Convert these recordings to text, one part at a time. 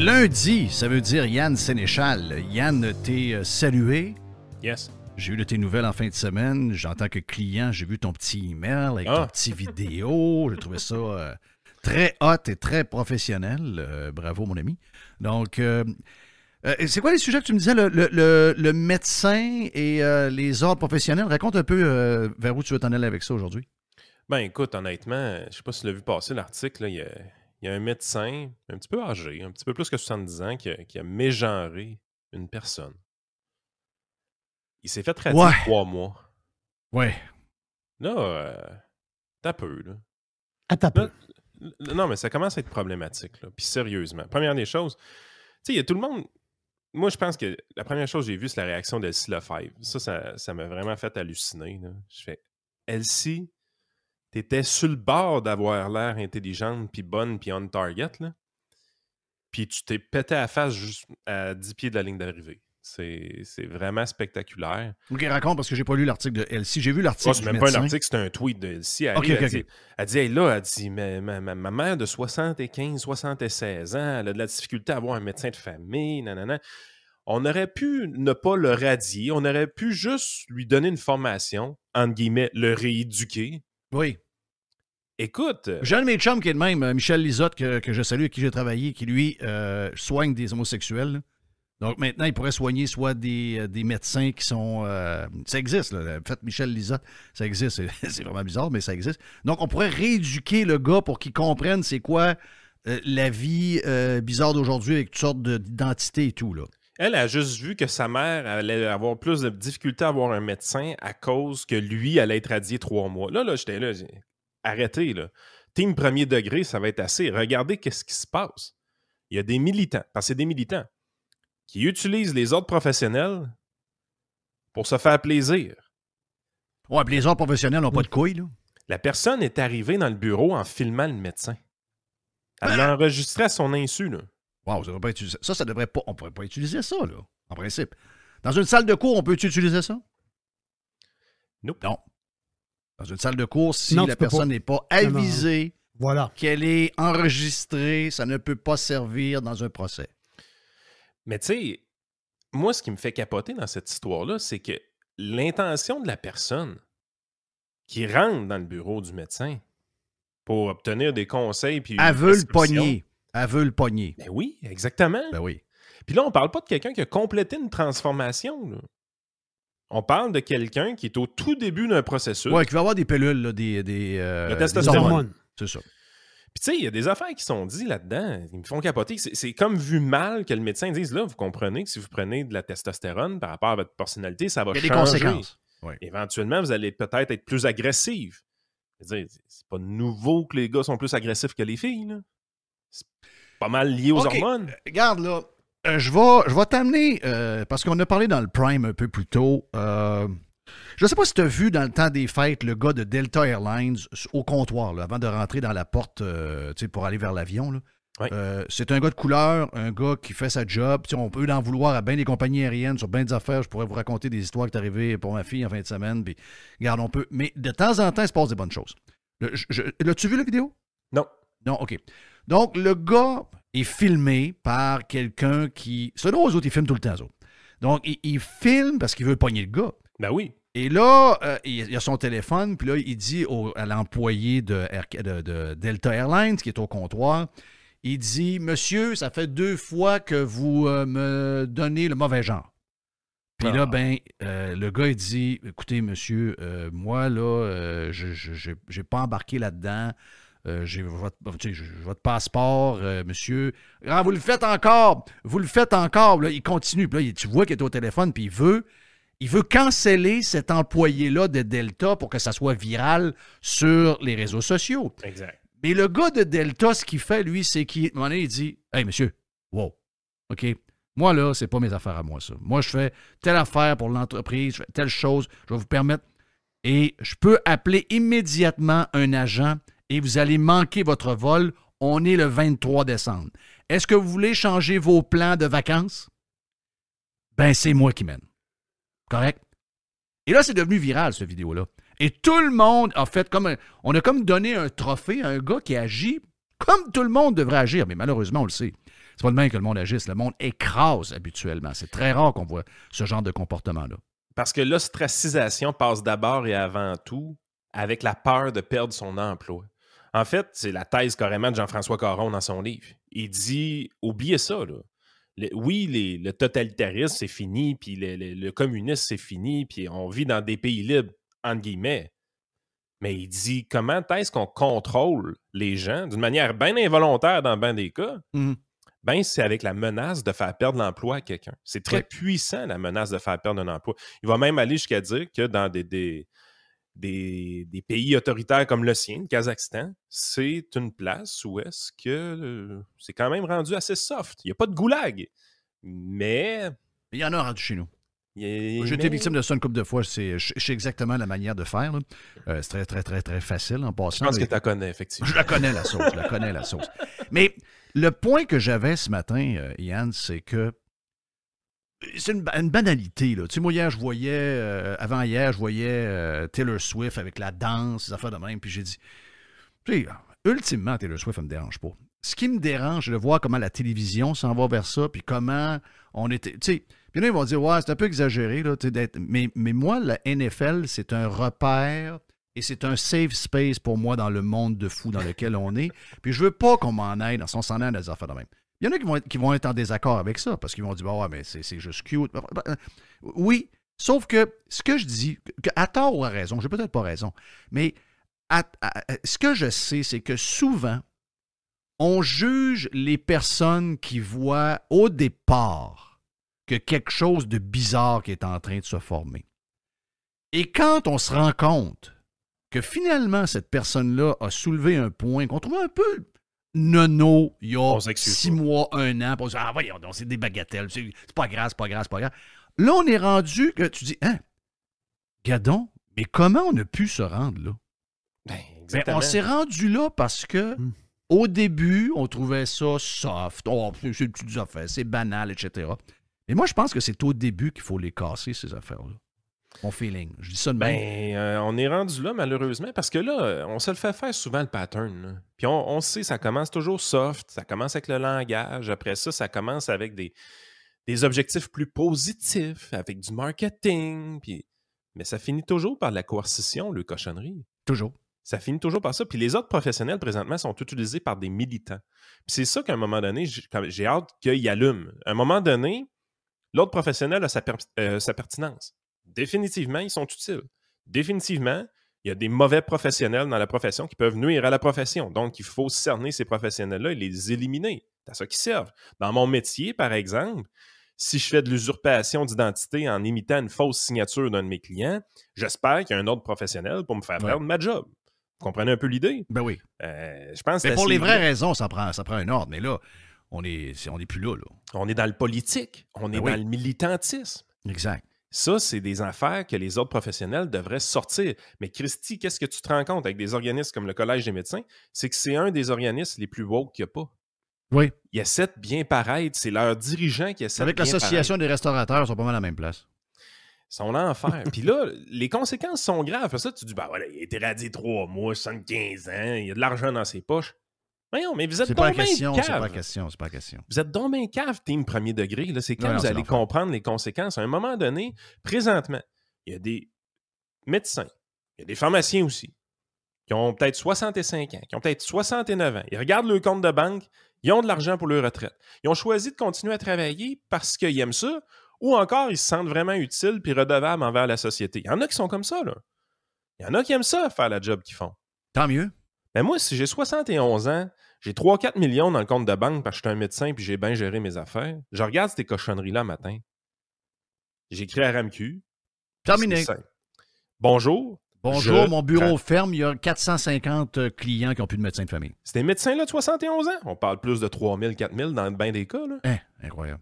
Lundi, ça veut dire Yann Sénéchal. Yann, t'es salué. Yes. J'ai eu de tes nouvelles en fin de semaine. En tant que client, j'ai vu ton petit email avec ton petit vidéo. J'ai trouvé ça très hot et très professionnel. Bravo, mon ami. Donc, c'est quoi les sujets que tu me disais? Le médecin et les ordres professionnels. Raconte un peu vers où tu veux t'en aller avec ça aujourd'hui. Ben écoute, honnêtement, je sais pas si tu l'as vu passer l'article, il y a un médecin un petit peu âgé, un petit peu plus que 70 ans, qui a mégenré une personne. Il s'est fait traiter 3 mois. Ouais. Là, t'as peu, là. À ta peu. Non, mais ça commence à être problématique, là. Puis sérieusement. Première des choses, tu sais, il y a tout le monde... Moi, je pense que la première chose que j'ai vue, c'est la réaction d'Elsie Lefebvre. Ça m'a vraiment fait halluciner, là. Je fais, Elsie, t'étais sur le bord d'avoir l'air intelligente, puis bonne, puis on target, là. Puis tu t'es pété à la face juste à 10 pieds de la ligne d'arrivée. C'est vraiment spectaculaire. OK, raconte, parce que j'ai pas lu l'article de Elsie. J'ai vu l'article c'est du même médecin. pas un article, c'est un tweet de Elsie. Elle dit, hey, là, elle dit, ma mère de 75, 76 ans, elle a de la difficulté à avoir un médecin de famille, nanana. On aurait pu ne pas le radier, on aurait pu juste lui donner une formation, entre guillemets, le rééduquer. Oui. Écoute... J'ai un de mes chums qui est de même, Michel Lizotte, que je salue, avec qui j'ai travaillé, qui, lui, soigne des homosexuels. Là. Donc, maintenant, il pourrait soigner soit des médecins qui sont... ça existe, là. En fait, Michel Lizotte, ça existe. C'est vraiment bizarre, mais ça existe. Donc, on pourrait rééduquer le gars pour qu'il comprenne c'est quoi la vie bizarre d'aujourd'hui avec toutes sortes d'identités et tout, là. Elle a juste vu que sa mère allait avoir plus de difficulté à avoir un médecin à cause que lui allait être radié 3 mois. Là, j'étais là, arrêtez, là. Team premier degré, ça va être assez. Regardez qu'est-ce qui se passe. Il y a des militants, parce que c'est des militants, qui utilisent les ordres professionnels pour se faire plaisir. Ouais, puis les ordres professionnels n'ont pas de couilles, là. La personne est arrivée dans le bureau en filmant le médecin. Elle l'a enregistré à son insu, là. Wow, ça devrait pas utiliser. Ça devrait pas. On pourrait pas utiliser ça, là, en principe. Dans une salle de cours, on peut-tu utiliser ça? Nope. Non. Dans une salle de cours, si non, la personne n'est pas avisée qu'elle est enregistrée, ça ne peut pas servir dans un procès. Mais tu sais, moi, ce qui me fait capoter dans cette histoire-là, c'est que l'intention de la personne qui rentre dans le bureau du médecin pour obtenir des conseils puis elle veut le pogner. Elle veut le pogner. Ben oui, exactement. Ben oui. Puis là, on parle pas de quelqu'un qui a complété une transformation, là. On parle de quelqu'un qui est au tout début d'un processus. Oui, qui va avoir des pilules, là, le testostérone. C'est ça. Puis tu sais, il y a des affaires qui sont dites là-dedans, ils me font capoter. C'est comme vu mal que le médecin dise, là, vous comprenez que si vous prenez de la testostérone par rapport à votre personnalité, ça va changer. Il y a des conséquences. Oui. Éventuellement, vous allez peut-être être plus agressif. C'est pas nouveau que les gars sont plus agressifs que les filles, là. C'est pas mal lié aux hormones. Regarde, là, je vais t'amener, parce qu'on a parlé dans le Prime un peu plus tôt. Je ne sais pas si tu as vu dans le temps des fêtes le gars de Delta Airlines au comptoir, là, avant de rentrer dans la porte pour aller vers l'avion. Là. Oui. C'est un gars de couleur, un gars qui fait sa job. On peut en vouloir à bien des compagnies aériennes sur bien des affaires. Je pourrais vous raconter des histoires qui sont arrivées pour ma fille en fin de semaine. Puis, regarde, on peut. Mais de temps en temps, il se passe des bonnes choses. L'as-tu vu la vidéo? Non. Non, OK. Donc, le gars est filmé par quelqu'un qui... C'est drôle, eux autres, ils filment tout le temps, eux autres. Donc, il filme parce qu'il veut pogner le gars. Ben oui. Et là, il a son téléphone, puis là, il dit à l'employé de Delta Airlines, qui est au comptoir, il dit « Monsieur, ça fait 2 fois que vous me donnez le mauvais genre. » Puis là, le gars, il dit « Écoutez, monsieur, moi, là, j'ai pas embarqué là-dedans. J'ai votre passeport, monsieur. Ah, vous le faites encore! Vous le faites encore! » Là, il continue. Puis là, tu vois qu'il est au téléphone, puis il veut canceller cet employé-là de Delta pour que ça soit viral sur les réseaux sociaux. Exact. Mais le gars de Delta, ce qu'il fait, lui, c'est qu'à un moment donné, il dit « Hey, monsieur, wow, OK, moi, là, c'est pas mes affaires à moi, ça. Moi, je fais telle affaire pour l'entreprise, je fais telle chose, je vais vous permettre. Et je peux appeler immédiatement un agent et vous allez manquer votre vol. On est le 23 décembre. Est-ce que vous voulez changer vos plans de vacances? Ben, c'est moi qui mène. Correct? Et là, c'est devenu viral, cette vidéo-là. Et tout le monde a fait comme... On a comme donné un trophée à un gars qui agit comme tout le monde devrait agir. Mais malheureusement, on le sait. C'est pas de même que le monde agisse. Le monde écrase habituellement. C'est très rare qu'on voit ce genre de comportement-là. Parce que l'ostracisation passe d'abord et avant tout avec la peur de perdre son emploi. En fait, c'est la thèse carrément de Jean-François Caron dans son livre. Il dit, oubliez ça, là. Le totalitarisme, c'est fini, puis le communisme, c'est fini, puis on vit dans des pays libres, entre guillemets. Mais il dit, comment est-ce qu'on contrôle les gens d'une manière bien involontaire dans bien des cas? Ben, c'est avec la menace de faire perdre l'emploi à quelqu'un. C'est très puissant, la menace de faire perdre un emploi. Il va même aller jusqu'à dire que dans des pays autoritaires comme le sien, le Kazakhstan, c'est une place où est-ce que c'est quand même rendu assez soft. Il n'y a pas de goulag, mais... Il y en a rendu chez nous. J'ai été victime de ça une couple de fois. Je sais exactement la manière de faire. C'est très, très, très, très facile en passant. Je pense que tu la connais, effectivement. Je la connais, la sauce. Mais le point que j'avais ce matin, Yann, c'est que c'est une banalité. Là. Tu sais, moi, hier, avant-hier, je voyais Taylor Swift avec la danse, ces affaires de même, puis j'ai dit, tu sais, ultimement, Taylor Swift, ça ne me dérange pas. Ce qui me dérange, c'est de voir comment la télévision s'en va vers ça, puis comment on était... Tu sais, puis là, ils vont dire, ouais, c'est un peu exagéré, là, mais moi, la NFL, c'est un repère et c'est un safe space pour moi dans le monde de fou dans lequel on est. Puis je veux pas qu'on m'en aide, on s'en aide à des affaires de même. Il y en a qui vont être en désaccord avec ça, parce qu'ils vont dire, bah ouais, mais c'est juste cute. Oui, sauf que ce que je dis, à tort ou à raison, j'ai peut-être pas raison, mais ce que je sais, c'est que souvent, on juge les personnes qui voient au départ que quelque chose de bizarre qui est en train de se former. Et quand on se rend compte que finalement, cette personne-là a soulevé un point qu'on trouvait un peu nono il y a 6 mois, 1 an, puis on se dit, ah voyons, c'est des bagatelles, c'est pas grave, c'est pas grave, c'est pas grave. Là, on est rendu que tu dis, hein, gadon, mais comment on a pu se rendre là? Ben, on s'est rendu là parce que au début, on trouvait ça soft, c'est une petite affaire, c'est banal, etc. Mais moi, je pense que c'est au début qu'il faut les casser, ces affaires-là. Mon feeling. Je dis ça de même. On est rendu là, malheureusement, parce que là, on se le fait faire souvent, le pattern. Là. Puis on sait, ça commence toujours soft, ça commence avec le langage. Après ça, ça commence avec des objectifs plus positifs, avec du marketing. Mais ça finit toujours par la coercition, le cochonnerie. Toujours. Ça finit toujours par ça. Puis les autres professionnels, présentement, sont utilisés par des militants. Puis c'est ça qu'à un moment donné, j'ai hâte qu'ils allument. À un moment donné, l'autre professionnel a sa pertinence. Définitivement, ils sont utiles. Définitivement, il y a des mauvais professionnels dans la profession qui peuvent nuire à la profession. Donc, il faut cerner ces professionnels-là et les éliminer. C'est à ça qu'ils servent. Dans mon métier, par exemple, si je fais de l'usurpation d'identité en imitant une fausse signature d'un de mes clients, j'espère qu'il y a un autre professionnel pour me faire perdre ma job. Vous comprenez un peu l'idée? Ben oui. Je pense mais pour les vraies raisons, ça prend un ordre. Mais là, on n'est plus là. On est dans le politique. On est dans le militantisme. Exact. Ça, c'est des affaires que les autres professionnels devraient sortir. Mais Christy, qu'est-ce que tu te rends compte avec des organismes comme le Collège des médecins? C'est que c'est un des organismes les plus woke qu'il n'y a pas. Oui. Ils essaient de bien paraître. C'est leurs dirigeants qui essaient de bien paraître. Avec l'Association des restaurateurs, ils sont pas mal à la même place. Ils sont l'enfer. Puis là, les conséquences sont graves. Parce que ça, tu dis, ben voilà, il a été radié 3 mois, 75 ans, il y a de l'argent dans ses poches. Voyons, mais vous êtes donc bien cave. C'est pas question. Vous êtes donc bien cave, team premier degré. Là. C'est quand vous allez comprendre les conséquences. À un moment donné, présentement, il y a des médecins, il y a des pharmaciens aussi, qui ont peut-être 65 ans, qui ont peut-être 69 ans. Ils regardent leur compte de banque, ils ont de l'argent pour leur retraite. Ils ont choisi de continuer à travailler parce qu'ils aiment ça, ou encore ils se sentent vraiment utiles puis redevables envers la société. Il y en a qui sont comme ça, là. Il y en a qui aiment ça, faire la job qu'ils font. Tant mieux. Mais moi, si j'ai 71 ans, j'ai 3-4 millions dans le compte de banque parce que je suis un médecin puis j'ai bien géré mes affaires, je regarde ces cochonneries-là matin. J'écris à RAMQ. Terminé. Bonjour. Bonjour, mon bureau ferme. Il y a 450 clients qui n'ont plus de médecin de famille. C'est des médecins-là de 71 ans. On parle plus de 3000, 4000 dans bien des cas. Là. Incroyable.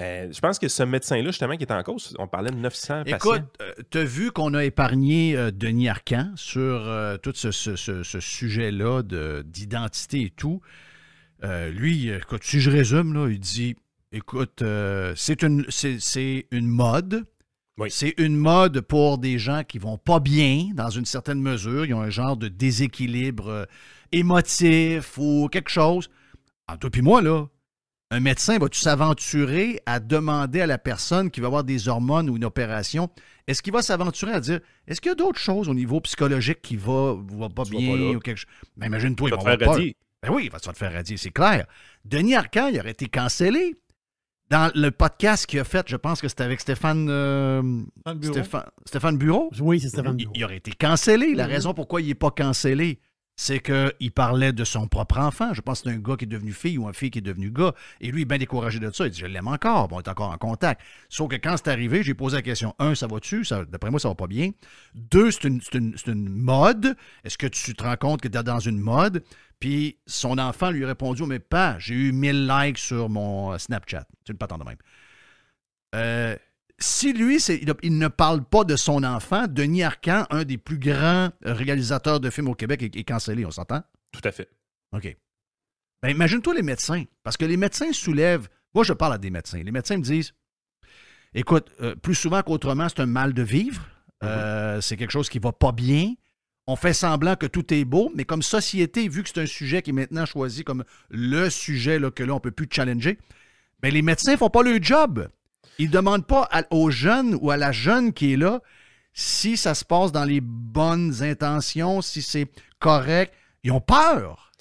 Je pense que ce médecin-là, justement, qui est en cause, on parlait de 900 patients. Écoute, tu as vu qu'on a épargné Denis Arcand sur tout ce sujet-là d'identité et tout. Lui, écoute, si je résume, là, il dit, écoute, c'est une mode Oui. C'est une mode pour des gens qui vont pas bien, dans une certaine mesure. Ils ont un genre de déséquilibre émotif ou quelque chose. Entre toi et moi, là, un médecin, vas-tu s'aventurer à demander à la personne qui va avoir des hormones ou une opération, est-ce qu'il va s'aventurer à dire, est-ce qu'il y a d'autres choses au niveau psychologique qui va pas Tu vas bien pas là. ou quelque chose? Ben, imagine-toi, Tu ils vas vont te faire avoir peur. radier. Ben oui, il va se faire radier, c'est clair. Denis Arcand, il aurait été cancellé. Dans le podcast qu'il a fait, je pense que c'était avec Stéphane Bureau. Oui, c'est Stéphane Bureau. Il aurait été cancellé. La raison pourquoi il n'est pas cancellé, c'est qu'il parlait de son propre enfant. Je pense que c'est un gars qui est devenu fille ou un fille qui est devenu gars. Et lui, il est bien découragé de ça. Il dit, je l'aime encore. Bon, on est encore en contact. Sauf que quand c'est arrivé, j'ai posé la question. 1, ça va-tu? D'après moi, ça va pas bien. 2, c'est une mode. Est-ce que tu te rends compte que tu es dans une mode? Puis son enfant lui a répondu, mais pas, j'ai eu 1000 likes sur mon Snapchat. C'est une patente de même. Si lui, il ne parle pas de son enfant, Denis Arcand, un des plus grands réalisateurs de films au Québec, est cancellé, on s'entend? Tout à fait. OK. Ben, imagine-toi les médecins, parce que les médecins soulèvent... Moi, je parle à des médecins. Les médecins me disent, écoute, plus souvent qu'autrement, c'est un mal de vivre. C'est quelque chose qui va pas bien. On fait semblant que tout est beau, mais comme société, vu que c'est un sujet qui est maintenant choisi comme le sujet là, que là, on ne peut plus challenger, bien, les médecins ne font pas leur job. Ils ne demandent pas aux jeunes ou à la jeune qui est là si ça se passe dans les bonnes intentions, si c'est correct. Ils ont peur.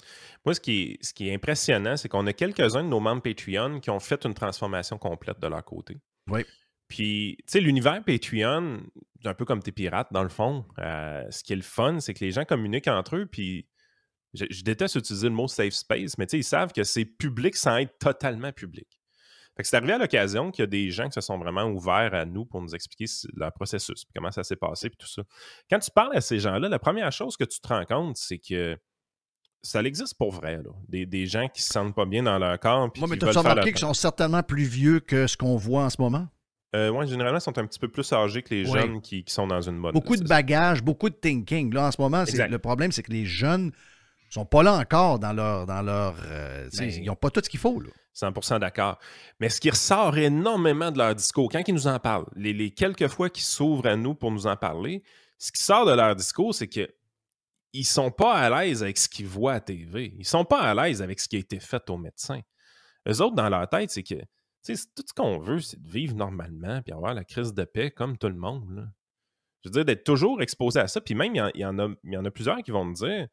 Moi, ce qui est impressionnant, c'est qu'on a quelques-uns de nos membres Patreon qui ont fait une transformation complète de leur côté. Oui. Puis, tu sais, l'univers Patreon, un peu comme tes pirates, dans le fond, ce qui est le fun, c'est que les gens communiquent entre eux, puis je déteste utiliser le mot safe space, mais tu sais, ils savent que c'est public sans être totalement public. Fait que c'est arrivé à l'occasion qu'il y a des gens qui se sont vraiment ouverts à nous pour nous expliquer leur processus, puis comment ça s'est passé, puis tout ça. Quand tu parles à ces gens-là, la première chose que tu te rends compte, c'est que ça existe pour vrai, là. Des gens qui se sentent pas bien dans leur corps. Moi, mais tu as remarqué qu'ils sont certainement plus vieux que ce qu'on voit en ce moment? Oui, généralement, ils sont un petit peu plus âgés que les jeunes qui sont dans une mode. Beaucoup de bagages, beaucoup de thinking. Là, en ce moment, le problème, c'est que les jeunes ne sont pas là encore dans leur ils n'ont pas tout ce qu'il faut. Là. 100% d'accord. Mais ce qui ressort énormément de leur discours, quand ils nous en parlent, les quelques fois qu'ils s'ouvrent à nous pour nous en parler, ce qui sort de leur discours, c'est qu'ils ne sont pas à l'aise avec ce qu'ils voient à TV. Ils ne sont pas à l'aise avec ce qui a été fait aux médecins. Eux autres, dans leur tête, c'est que tout ce qu'on veut, c'est de vivre normalement puis avoir la crise de paix comme tout le monde. Là. Je veux dire, d'être toujours exposé à ça. Puis même, il y en a plusieurs qui vont me dire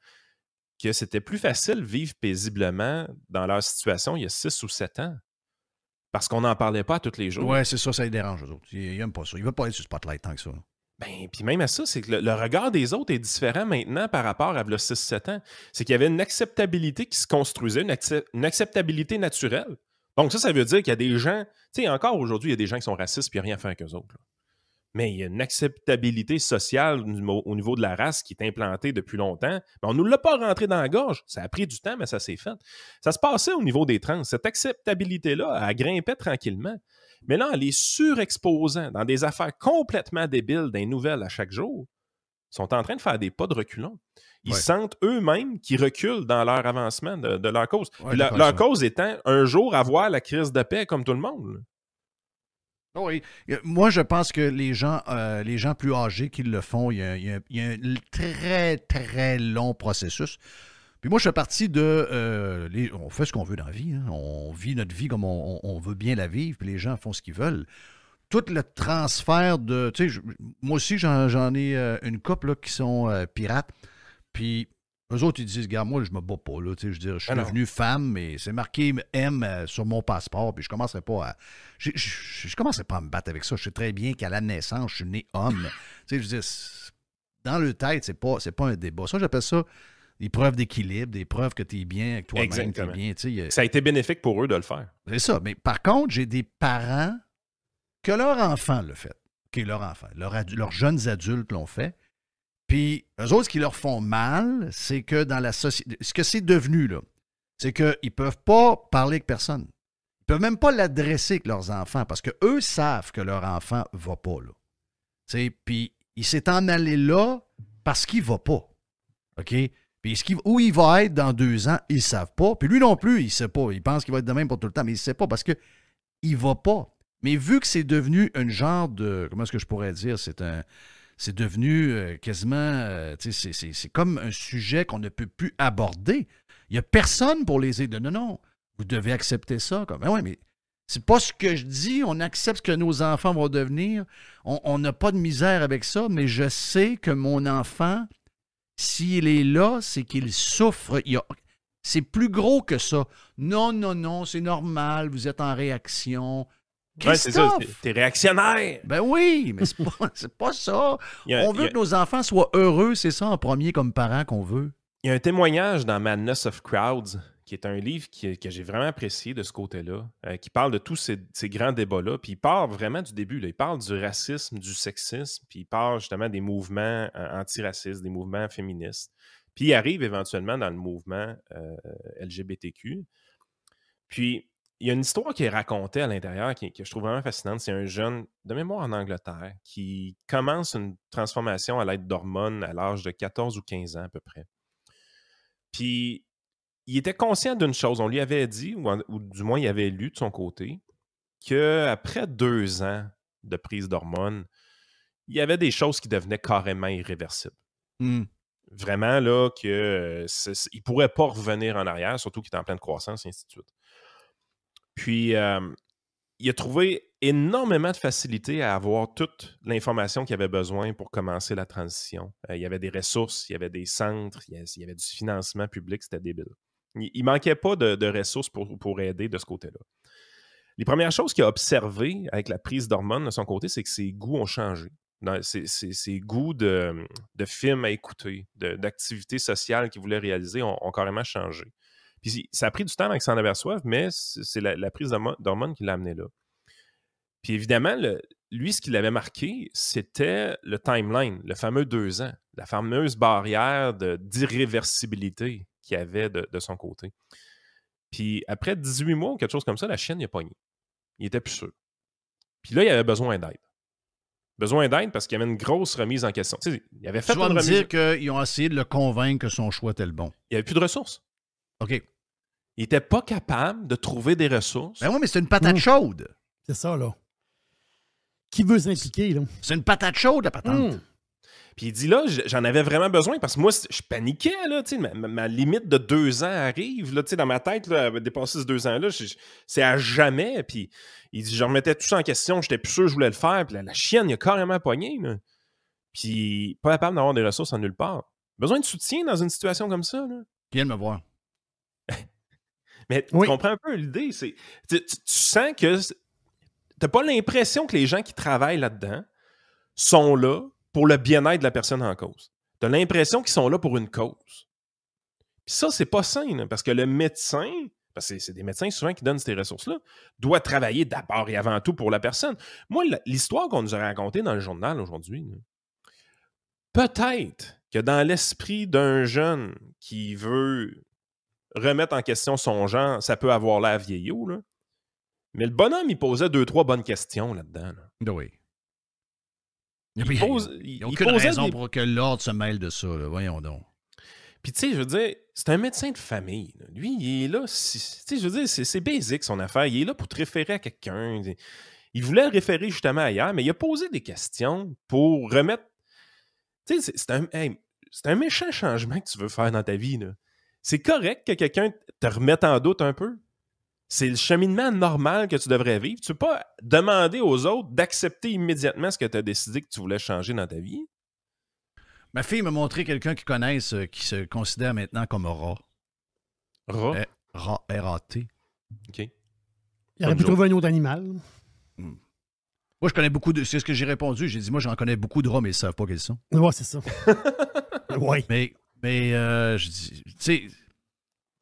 que c'était plus facile de vivre paisiblement dans leur situation il y a 6 ou 7 ans. Parce qu'on n'en parlait pas tous les jours. Ouais, c'est ça, ça les dérange, eux autres. Ils n'aiment pas ça. Ils ne veulent pas être sur Spotlight tant que ça. Ben, puis même à ça, c'est que le regard des autres est différent maintenant par rapport à 6-7 ans. C'est qu'il y avait une acceptabilité qui se construisait, une acceptabilité naturelle. Donc ça veut dire qu'il y a des gens, tu sais, encore aujourd'hui, il y a des gens qui sont racistes puis il n'y a rien à faire qu'eux autres. Là. Mais il y a une acceptabilité sociale au niveau de la race qui est implantée depuis longtemps. Mais on ne nous l'a pas rentré dans la gorge. Ça a pris du temps, mais ça s'est fait. Ça se passait au niveau des trans. Cette acceptabilité-là, elle grimpait tranquillement. Mais là, en les surexposant dans des affaires complètement débiles, des nouvelles à chaque jour, ils sont en train de faire des pas de reculons. Ils sentent eux-mêmes qu'ils reculent dans leur avancement de leur cause. Ouais, leur cause étant un jour avoir la crise de paix comme tout le monde. Oui. Moi, je pense que les gens plus âgés qui le font, il y a un très, très long processus. Puis moi, je fais partie de... on fait ce qu'on veut dans la vie. Hein. On vit notre vie comme on veut bien la vivre, puis les gens font ce qu'ils veulent. Tout le transfert de... Tu sais, moi aussi, j'en ai une couple là, qui sont pirates. Puis eux autres, ils disent, regarde, moi, je me bats pas. Là, je veux dire, je suis devenu femme, mais c'est marqué M sur mon passeport, puis je commencerai pas à... Je commencerai pas à me battre avec ça. Je sais très bien qu'à la naissance, je suis né homme. Tu sais, je veux dire, dans le tête, c'est pas un débat. Ça, j'appelle ça des preuves d'équilibre, des preuves que tu es bien avec toi-même. T'es bien, ça a été bénéfique pour eux de le faire. C'est ça. Mais par contre, j'ai des parents que leur enfant l'a fait. Leur enfant. Leurs jeunes adultes l'ont fait. Puis, eux autres, ce qui leur font mal, c'est que dans la société... Ce que c'est devenu, là, c'est qu'ils ne peuvent pas parler avec personne. Ils ne peuvent même pas l'adresser avec leurs enfants parce qu'eux savent que leur enfant ne va pas, là. Puis, il s'est en allé là parce qu'il ne va pas. OK? Puis, où il va être dans 2 ans, ils ne savent pas. Puis, lui non plus, il ne sait pas. Il pense qu'il va être de même pour tout le temps, mais il ne sait pas parce qu'il ne va pas. Mais vu que c'est devenu un genre de... Comment est-ce que je pourrais dire? C'est devenu quasiment... c'est comme un sujet qu'on ne peut plus aborder. Il n'y a personne pour les aider. Non, non, vous devez accepter ça. Ben oui, mais c'est pas ce que je dis. On accepte ce que nos enfants vont devenir. On n'a pas de misère avec ça, mais je sais que mon enfant, s'il est là, c'est qu'il souffre. C'est plus gros que ça. Non, non, non, c'est normal. Vous êtes en réaction. Ouais, c'est ça. T'es réactionnaire. Ben oui, mais c'est pas ça. On veut que nos enfants soient heureux. C'est ça en premier comme parents qu'on veut. Il y a un témoignage dans Madness of Crowds, qui est un livre que j'ai vraiment apprécié de ce côté-là, qui parle de tous ces grands débats-là. Puis il part vraiment du début. Là. Il parle du racisme, du sexisme, puis il parle justement des mouvements antiracistes, des mouvements féministes. Puis il arrive éventuellement dans le mouvement LGBTQ. Puis il y a une histoire qui est racontée à l'intérieur que je trouve vraiment fascinante. C'est un jeune de mémoire en Angleterre qui commence une transformation à l'aide d'hormones à l'âge de 14 ou 15 ans à peu près. Puis il était conscient d'une chose. On lui avait dit, ou du moins il avait lu de son côté, qu'après 2 ans de prise d'hormones, il y avait des choses qui devenaient carrément irréversibles. Vraiment, là, qu'il ne pourrait pas revenir en arrière, surtout qu'il est en pleine croissance, et ainsi de suite. Puis, il a trouvé énormément de facilité à avoir toute l'information qu'il avait besoin pour commencer la transition. Il y avait des ressources, il y avait des centres, il y avait du financement public, c'était débile. Il ne manquait pas de ressources pour aider de ce côté-là. Les premières choses qu'il a observées avec la prise d'hormones de son côté, c'est que ses goûts ont changé. Ses goûts de films à écouter, d'activités sociales qu'il voulait réaliser ont carrément changé. Puis ça a pris du temps avec s'en aperçoivre, mais c'est la prise d'hormones qui l'a amené là. Puis évidemment, lui, ce qui l'avait marqué, c'était le timeline, le fameux 2 ans, la fameuse barrière d'irréversibilité qu'il avait de son côté. Puis après 18 mois ou quelque chose comme ça, la chienne, il a pogné. Il était plus sûr. Puis là, il avait besoin d'aide. Besoin d'aide parce qu'il y avait une grosse remise en question. Tu sais, il avait fait tu vas me dire qu'ils ont essayé de le convaincre que son choix était le bon. Il n'y avait plus de ressources. OK. Il n'était pas capable de trouver des ressources. Ben oui, mais c'est une patate chaude. C'est ça, là. Qui veut s'impliquer, là? C'est une patate chaude, la patente. Puis il dit là, j'en avais vraiment besoin parce que moi, je paniquais, là, tu sais, ma limite de 2 ans arrive, là, tu sais, dans ma tête, là, dépasser ces 2 ans-là, c'est à jamais. Puis il dit, je remettais tout ça en question, j'étais plus sûr que je voulais le faire, puis la chienne, il a carrément pogné, là. Puis pas capable d'avoir des ressources en nulle part. Besoin de soutien dans une situation comme ça, là. Viens de me voir. Mais tu comprends un peu l'idée, c'est tu sens que t'as pas l'impression que les gens qui travaillent là-dedans sont là pour le bien-être de la personne en cause. T'as l'impression qu'ils sont là pour une cause. Puis ça, c'est pas sain, là, parce que le médecin, parce que c'est des médecins souvent qui donnent ces ressources-là, doit travailler d'abord et avant tout pour la personne. Moi, l'histoire qu'on nous a racontée dans le journal aujourd'hui, là, peut-être que dans l'esprit d'un jeune qui veut remettre en question son genre, ça peut avoir l'air vieillot, là. Mais le bonhomme, il posait 2-3 bonnes questions là-dedans. Là. Oui. Il n'y a aucune raison pour que l'ordre se mêle de ça. Là. Voyons donc. Puis, tu sais, je veux dire, c'est un médecin de famille. Là. Lui, il est là. Tu sais, je veux dire, c'est basique son affaire. Il est là pour te référer à quelqu'un. Il voulait le référer justement ailleurs, mais il a posé des questions pour remettre. Tu sais, c'est un méchant changement que tu veux faire dans ta vie. Là. C'est correct que quelqu'un te remette en doute un peu. C'est le cheminement normal que tu devrais vivre. Tu ne peux pas demander aux autres d'accepter immédiatement ce que tu as décidé que tu voulais changer dans ta vie. Ma fille m'a montré quelqu'un qui connaisse, qui se considère maintenant comme rat. Rat? R-A-T. OK. Il aurait pu trouver un autre animal. Moi, je connais beaucoup de... C'est ce que j'ai répondu. J'ai dit, moi, j'en connais beaucoup de rats, mais ils ne savent pas quels sont. Ouais, c'est ça. Ouais. Mais je dis... Tu sais...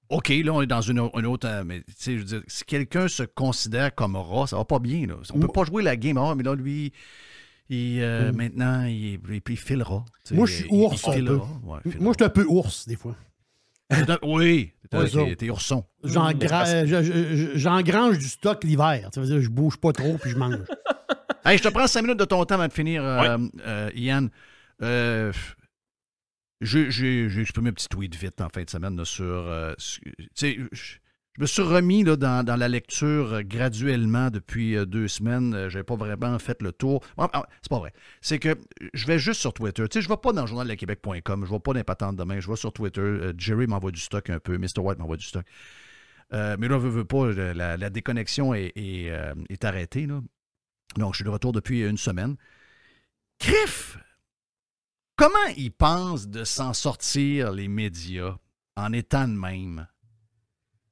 OK, là, on est dans une autre... mais tu sais, je veux dire, si quelqu'un se considère comme rat, ça va pas bien, là. On peut pas jouer la game. Ah, mais là, lui, maintenant, il filera. Moi, je suis ours un peu. Ouais, moi, je suis un peu ours, des fois. Oui, t'es ourson. J'engrange du stock l'hiver. Ça veut dire que je bouge pas trop puis je mange. Hey, je te prends 5 minutes de ton temps avant de finir, Yann. J'ai exprimé un petit tweet vite en fin de semaine là, sur... tu sais, Je me suis remis là, dans la lecture graduellement depuis 2 semaines. Je n'avais pas vraiment fait le tour. C'est pas vrai. C'est que je vais juste sur Twitter. Tu sais, je ne vais pas dans le journal de Québec.com. Je ne vais pas dans les patentes demain. Je vais sur Twitter. Jerry m'envoie du stock un peu. Mr. White m'envoie du stock. Mais là, veut pas, la déconnexion est arrêtée. Là. Donc, je suis de retour depuis 1 semaine. Criff! Comment ils pensent de s'en sortir, les médias, en étant de même?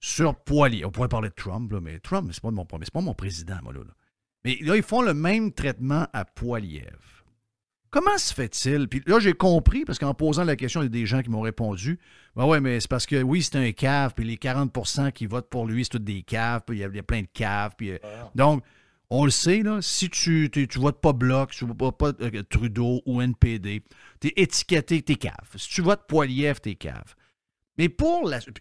Sur Poilievre. On pourrait parler de Trump, là, mais Trump, c'est pas mon président, moi, là. Mais là, ils font le même traitement à Poilievre. Comment se fait-il? Puis là, j'ai compris, parce qu'en posant la question, il y a des gens qui m'ont répondu, ben ouais, mais c'est parce que, oui, c'est un cave, puis les 40% qui votent pour lui, c'est tous des caves, puis il y a plein de caves. Puis, donc, on le sait, là, si tu votes pas Bloc, tu votes pas Trudeau ou NPD, t'es étiqueté, t'es cave. Si tu votes Poilievre, t'es cave. Mais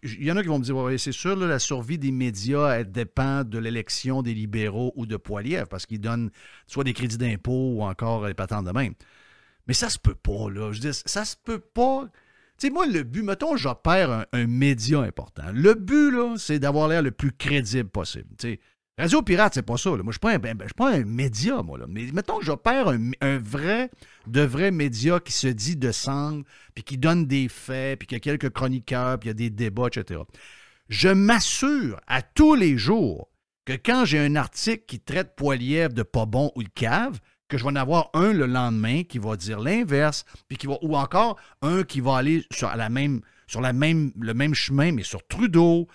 il y en a qui vont me dire, ouais, c'est sûr, là, la survie des médias, elle dépend de l'élection des libéraux ou de Poilievre, parce qu'ils donnent soit des crédits d'impôt ou encore des patentes de même. Mais ça se peut pas, là. Je dis, ça se peut pas. Tu sais, moi, le but, mettons, j'opère un média important. Le but, là, c'est d'avoir l'air le plus crédible possible. Tu sais, Radio Pirate, c'est pas ça. Là. Moi, je ne suis pas un média, moi. Là. Mais mettons que j'opère un vrai média qui se dit de sang, puis qui donne des faits, puis qu'il y a quelques chroniqueurs, puis il y a des débats, etc. Je m'assure à tous les jours que quand j'ai un article qui traite Poilievre de pas bon ou de cave, que je vais en avoir un le lendemain qui va dire l'inverse, puis ou encore un qui va aller sur le même chemin, mais sur Trudeau,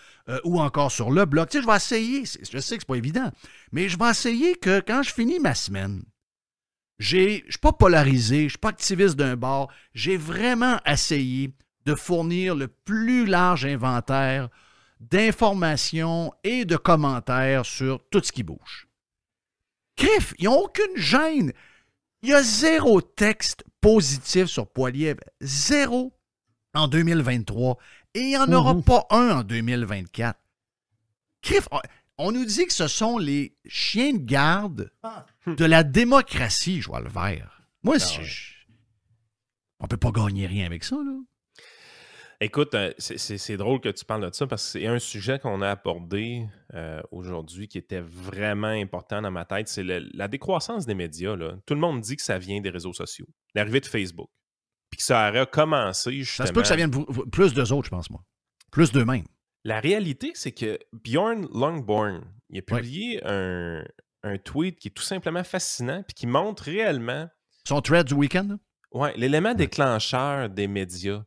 ou encore sur le Bloc. Tu sais, je vais essayer, je sais que c'est pas évident, mais je vais essayer que quand je finis ma semaine, je ne suis pas polarisé, je ne suis pas activiste d'un bord, j'ai vraiment essayé de fournir le plus large inventaire d'informations et de commentaires sur tout ce qui bouge. Criff, ils n'ont aucune gêne. Il y a 0 texte positif sur Poilievre. 0 en 2023. Et il n'y en aura pas un en 2024. Criff, on nous dit que ce sont les chiens de garde de la démocratie, je vois le vert. Moi, on ne peut pas gagner rien avec ça, là. Écoute, c'est drôle que tu parles de ça parce que c'est un sujet qu'on a abordé aujourd'hui qui était vraiment important dans ma tête. C'est la décroissance des médias. Là. Tout le monde dit que ça vient des réseaux sociaux, l'arrivée de Facebook. Puis que ça aurait commencé justement... Ça se peut que ça vienne plus d'eux autres, je pense, moi. Plus d'eux-mêmes. La réalité, c'est que Bjorn Longborn, il a publié un tweet qui est tout simplement fascinant puis qui montre réellement... Son thread du week-end? Oui, l'élément déclencheur des médias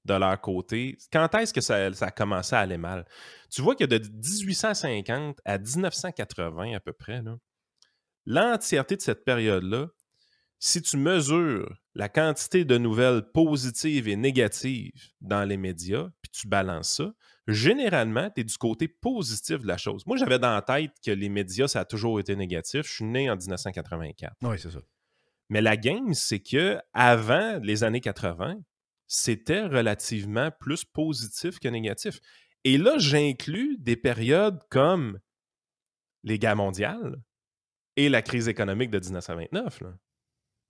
de leur côté. Quand est-ce que ça a commencé à aller mal? Tu vois que de 1850 à 1980 à peu près, l'entièreté de cette période-là, si tu mesures la quantité de nouvelles positives et négatives dans les médias, puis tu balances ça, généralement, tu es du côté positif de la chose. Moi, j'avais dans la tête que les médias, ça a toujours été négatif. Je suis né en 1984. Oui, c'est ça. Mais la game, c'est que avant les années 80, c'était relativement plus positif que négatif. Et là, j'inclus des périodes comme les guerres mondiales et la crise économique de 1929, là,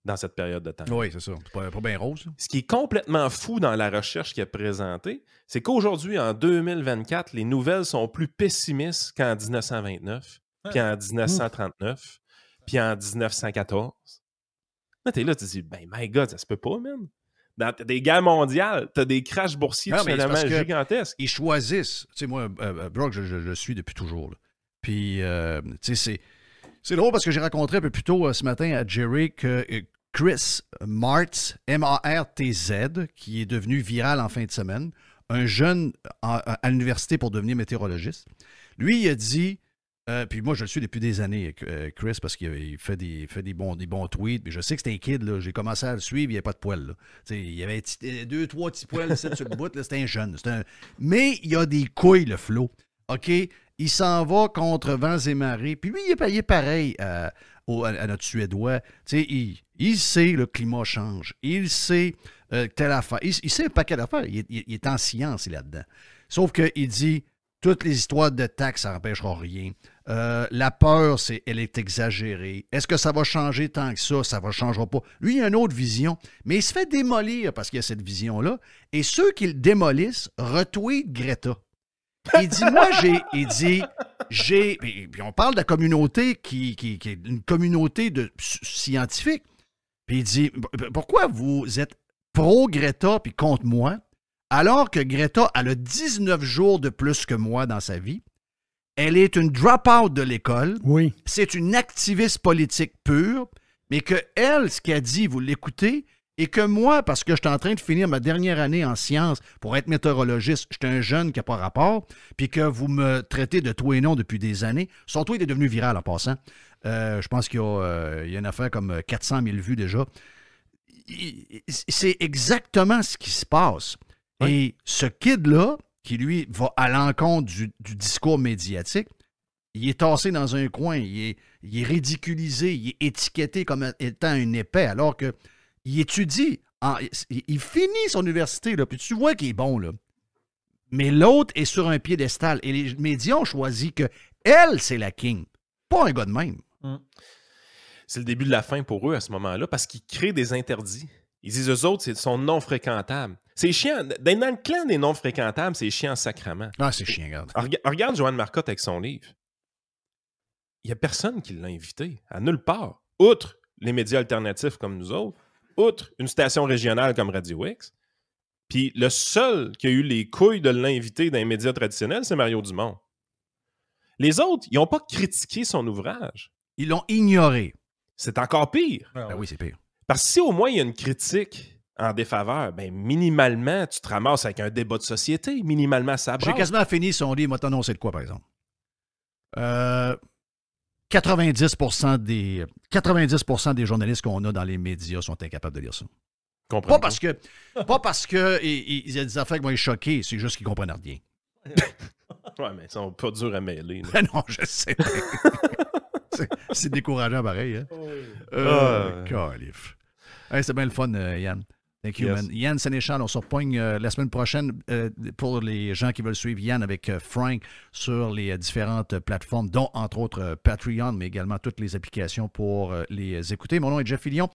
dans cette période de temps. Oui, c'est ça. C'est pas bien rose. Ça. Ce qui est complètement fou dans la recherche qu'il a présentée, c'est qu'aujourd'hui, en 2024, les nouvelles sont plus pessimistes qu'en 1929, puis en 1939, puis en 1914. Là, t'es là, tu te dis, ben, my God, ça se peut pas, man. Dans des guerres mondiales, tu as des crashs boursiers absolument gigantesques. Ils choisissent. Tu sais, moi, Brock, je le suis depuis toujours. Là. Puis, tu sais, c'est drôle parce que j'ai rencontré un peu plus tôt ce matin à Jerry que Chris Martz, M-A-R-T-Z, qui est devenu viral en fin de semaine, un jeune à l'université pour devenir météorologiste. Lui, il a dit... puis moi, je le suis depuis des années, Chris, parce qu'il fait des bons tweets. Puis je sais que c'est un kid, là. J'ai commencé à le suivre, il n'y avait pas de poils. Là. Il y avait 2-3 petits poils sur le bout. Là, c'était un jeune. Mais il y a des couilles, le Flo. OK? Il s'en va contre vents et marées. Puis lui, il est payé pareil à notre Suédois. Il sait le climat change. Il sait telle affaire. Il sait un paquet d'affaires. Il est en science, il est là-dedans. Sauf qu'il dit... Toutes les histoires de taxes, ça n'empêchera rien. La peur, elle est exagérée. Est-ce que ça va changer tant que ça? Ça ne changera pas. Lui, il a une autre vision, mais il se fait démolir parce qu'il y a cette vision-là. Et ceux qui le démolissent retweetent Greta. Il dit, moi, puis on parle de la communauté qui est une communauté de scientifiques. Puis il dit, pourquoi vous êtes pro-Greta puis contre moi, alors que Greta, elle a 19 jours de plus que moi dans sa vie. Elle est une drop-out de l'école. Oui. C'est une activiste politique pure, mais que elle, ce qu'elle dit, vous l'écoutez, et que moi, parce que j'étais en train de finir ma dernière année en sciences pour être météorologiste, j'étais un jeune qui n'a pas rapport, puis que vous me traitez de tout et non depuis des années. Son tweet est devenu viral en passant. Je pense qu'il y a une affaire comme 400 000 vues déjà. C'est exactement ce qui se passe. Oui. Et ce kid-là, qui lui va à l'encontre du discours médiatique, il est tassé dans un coin, il est ridiculisé, il est étiqueté comme étant un épais, alors que il étudie, il finit son université, là, puis tu vois qu'il est bon, là. Mais l'autre est sur un piédestal, et les médias ont choisi que elle, c'est la king, pas un gars de même. C'est le début de la fin pour eux à ce moment-là, parce qu'ils créent des interdits. Ils disent, eux autres, ils sont non fréquentables. C'est chiant. Dans le clan des non fréquentables, c'est chiant sacrément. Ah, c'est chiant, regarde. Regarde Joanne Marcotte avec son livre. Il n'y a personne qui l'a invité, à nulle part. Outre les médias alternatifs comme nous autres, outre une station régionale comme Radio X. Puis le seul qui a eu les couilles de l'inviter dans les médias traditionnels, c'est Mario Dumont. Les autres, ils n'ont pas critiqué son ouvrage. Ils l'ont ignoré. C'est encore pire. Ben oui, c'est pire. Parce que si au moins il y a une critique en défaveur, ben minimalement, tu te ramasses avec un débat de société. Minimalement, ça brasse. J'ai quasiment fini son livre. Moi, t'annoncer de quoi, par exemple? 90% des journalistes qu'on a dans les médias sont incapables de lire ça. Pas parce que il y a des affaires qui vont être choquées, c'est juste qu'ils ne comprennent rien. Ouais, mais ils sont pas durs à mêler. Non, je sais. C'est décourageant pareil. Hein? Hey, c'est bien le fun, Yann. Thank you, man. Yann Sénéchal, on se repoigne la semaine prochaine pour les gens qui veulent suivre Yann avec Frank sur les différentes plateformes, dont entre autres Patreon, mais également toutes les applications pour les écouter. Mon nom est Jeff Fillion.